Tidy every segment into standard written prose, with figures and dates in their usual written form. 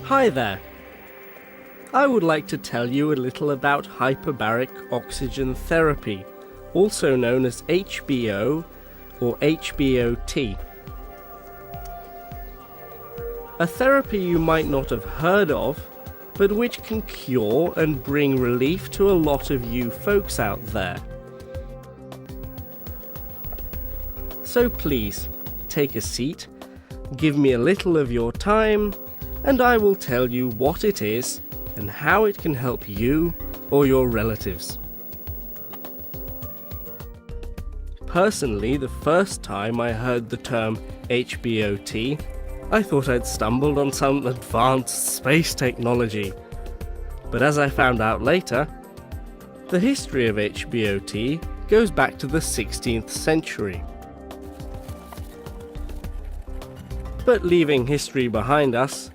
Hi there. I would like to tell you a little about hyperbaric oxygen therapy, also known as HBO or HBOT. A therapy you might not have heard of, but which can cure and bring relief to a lot of you folks out there. So please, take a seat, give me a little of your time, and I will tell you what it is and how it can help you or your relatives. Personally, the first time I heard the term HBOT, I thought I'd stumbled on some advanced space technology. But as I found out later, the history of HBOT goes back to the 16th century. But leaving history behind us,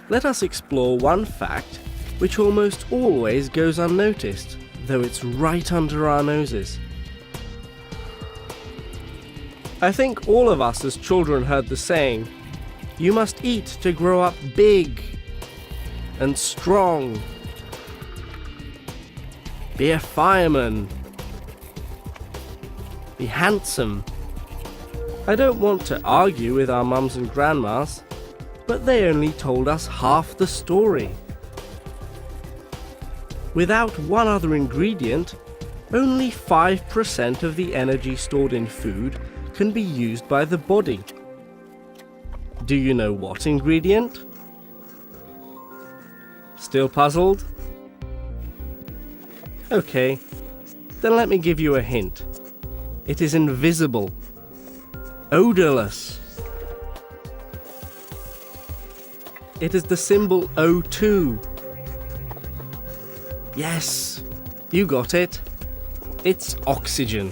let us explore one fact which almost always goes unnoticed, though it's right under our noses. I think all of us as children heard the saying, "You must eat to grow up big and strong. Be a fireman. Be handsome." I don't want to argue with our mums and grandmas, but they only told us half the story. Without one other ingredient, only 5% of the energy stored in food can be used by the body. Do you know what ingredient? Still puzzled? Okay, then let me give you a hint. It is invisible, odorless. It is the symbol O2. Yes, you got it. It's oxygen.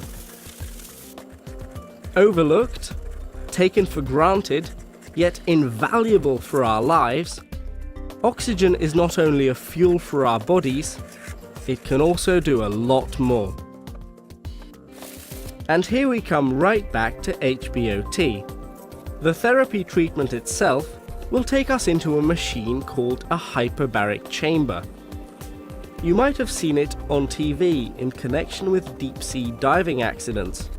Overlooked, taken for granted, yet invaluable for our lives, oxygen is not only a fuel for our bodies, it can also do a lot more. And here we come right back to HBOT. The therapy treatment itself will take us into a machine called a hyperbaric chamber. You might have seen it on TV in connection with deep-sea diving accidents.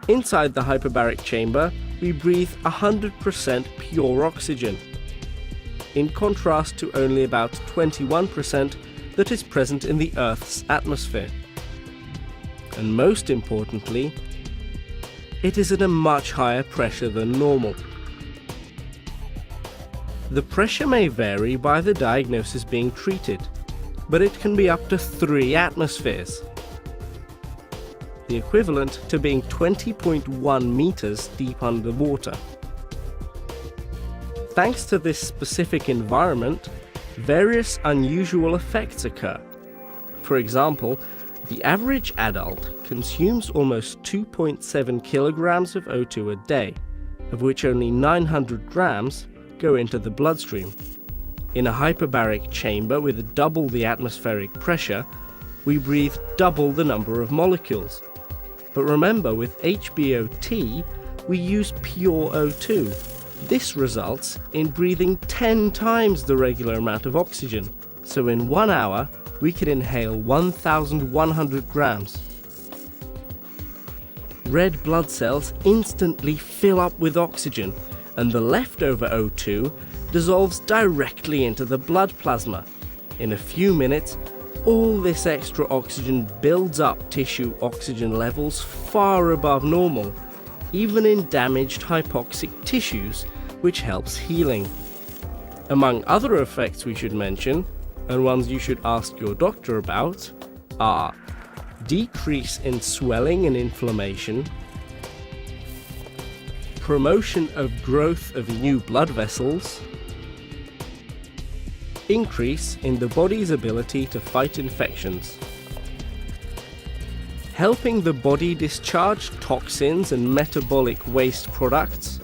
Inside the hyperbaric chamber, we breathe 100% pure oxygen, in contrast to only about 21% that is present in the Earth's atmosphere. And most importantly, it is at a much higher pressure than normal. The pressure may vary by the diagnosis being treated, but it can be up to 3 atmospheres, the equivalent to being 20.1 meters deep underwater. Thanks to this specific environment, various unusual effects occur. For example, the average adult consumes almost 2.7 kilograms of O2 a day, of which only 900 grams go into the bloodstream. In a hyperbaric chamber with double the atmospheric pressure, we breathe double the number of molecules. But remember, with HBOT, we use pure O2. This results in breathing 10 times the regular amount of oxygen. So in 1 hour, we can inhale 1,100 grams. Red blood cells instantly fill up with oxygen, and the leftover O2 dissolves directly into the blood plasma. In a few minutes, all this extra oxygen builds up tissue oxygen levels far above normal, even in damaged hypoxic tissues, which helps healing. Among other effects we should mention, and ones you should ask your doctor about, are decrease in swelling and inflammation, promotion of growth of new blood vessels, increase in the body's ability to fight infections, helping the body discharge toxins and metabolic waste products,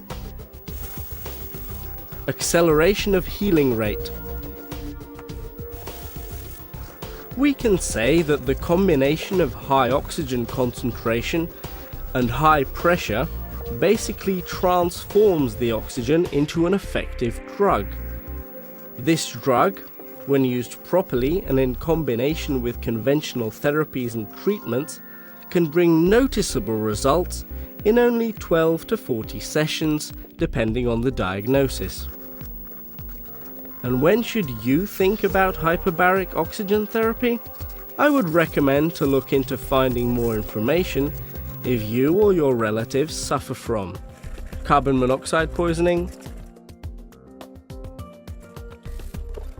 acceleration of healing rate. We can say that the combination of high oxygen concentration and high pressure basically transforms the oxygen into an effective drug. This drug, when used properly and in combination with conventional therapies and treatments, can bring noticeable results in only 12 to 40 sessions, depending on the diagnosis. And when should you think about hyperbaric oxygen therapy? I would recommend to look into finding more information if you or your relatives suffer from carbon monoxide poisoning,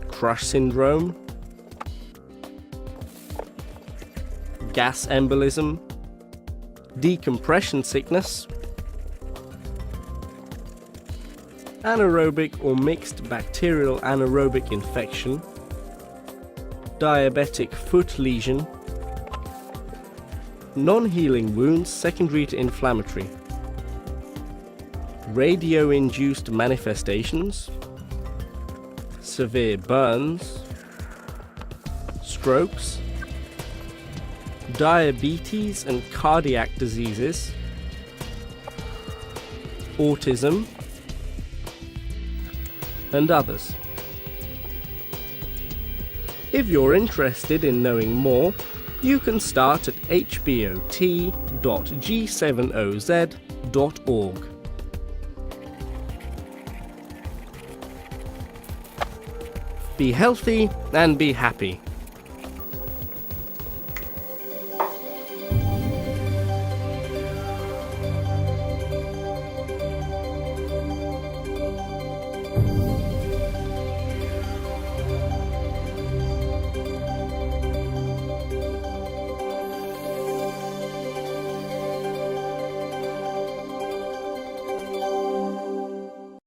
crush syndrome, gas embolism, decompression sickness, anaerobic or mixed bacterial anaerobic infection, diabetic foot lesion, non-healing wounds secondary to inflammatory, radio-induced manifestations, severe burns, strokes, diabetes and cardiac diseases, autism, and others. If you're interested in knowing more, you can start at hbot.g7oz.org. Be healthy and be happy.